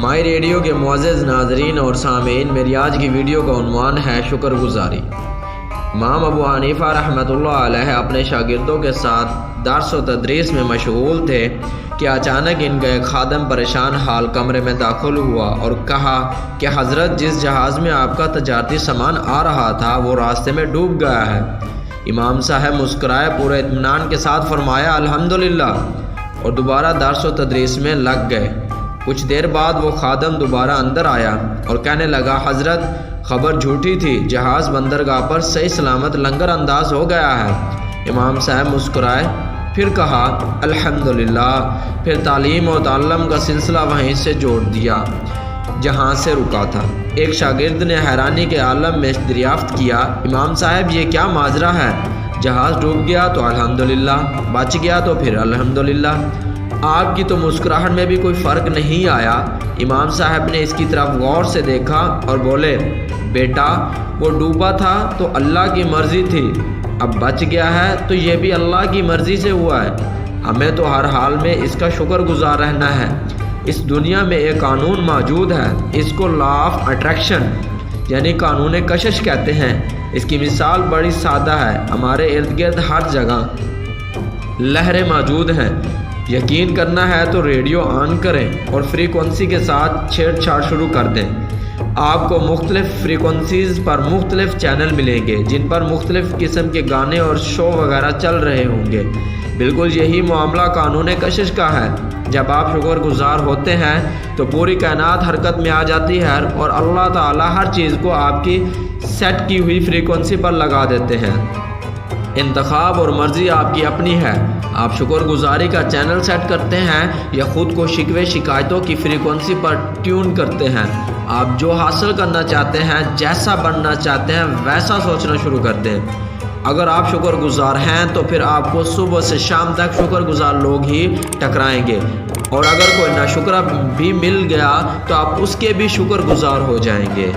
माई radio के मुअज़्ज़ज़ नाज़रीन और सामीन, मेरी आज की वीडियो का उन्वान है शुक्रगुज़ारी। इमाम अबू हनीफ़ा रहमतुल्लाह अलैह अपने शागिर्दों के साथ दर्स व तदरीस में मशगूल थे कि अचानक इनका एक खादम परेशान हाल कमरे में दाखिल हुआ और कहा कि हज़रत, जिस जहाज़ में आपका तजारती सामान आ रहा था वो रास्ते में डूब गया है। इमाम साहब मुस्कुराए पूरे इत्मीनान के साथ फरमाया अल्हम्दुलिल्लाह, और दोबारा दर्स व तदरीस में लग गए। कुछ देर बाद वो खादम दोबारा अंदर आया और कहने लगा, हज़रत, खबर झूठी थी, जहाज़ बंदरगाह पर सही सलामत लंगर अंदाज हो गया है। इमाम साहब मुस्कुराए, फिर कहा अल्हम्दुलिल्लाह। फिर तालीम और ताल्लुम का सिलसिला वहीं से जोड़ दिया जहाँ से रुका था। एक शागिर्द ने हैरानी के आलम में दरियाफ्त किया, इमाम साहब, ये क्या माजरा है? जहाज़ डूब गया तो अल्हम्दुलिल्लाह, बच गया तो फिर अल्हम्दुलिल्लाह। आपकी तो मुस्कुराहट में भी कोई फ़र्क नहीं आया। इमाम साहब ने इसकी तरफ गौर से देखा और बोले, बेटा, वो डूबा था तो अल्लाह की मर्ज़ी थी, अब बच गया है तो ये भी अल्लाह की मर्ज़ी से हुआ है। हमें तो हर हाल में इसका शुक्रगुजार रहना है। इस दुनिया में एक कानून मौजूद है, इसको लॉ ऑफ अट्रैक्शन यानी कानून कशिश कहते हैं। इसकी मिसाल बड़ी सादा है। हमारे इर्द गिर्द हर जगह लहरें मौजूद हैं। यकीन करना है तो रेडियो ऑन करें और फ्रीक्वेंसी के साथ छेड़छाड़ शुरू कर दें। आपको मुख्तलिफ फ्रीक्वेंसीज़ पर मुख्तलिफ चैनल मिलेंगे जिन पर मुख्तलिफ किस्म के गाने और शो वगैरह चल रहे होंगे। बिल्कुल यही मामला कानून कशिश का है। जब आप शुक्रगुजार होते हैं तो पूरी कायनात हरकत में आ जाती है और अल्लाह ताला हर चीज़ को आपकी सेट की हुई फ्रीक्वेंसी पर लगा देते हैं। इंतखाब और मर्ज़ी आपकी अपनी है। आप शुक्रगुजारी का चैनल सेट करते हैं या ख़ुद को शिकवे शिकायतों की फ्रीक्वेंसी पर ट्यून करते हैं। आप जो हासिल करना चाहते हैं, जैसा बनना चाहते हैं, वैसा सोचना शुरू कर दें। अगर आप शुक्रगुजार हैं तो फिर आपको सुबह से शाम तक शुक्रगुजार लोग ही टकराएंगे, और अगर कोई नाशुक्रा भी मिल गया तो आप उसके भी शुक्रगुजार हो जाएंगे।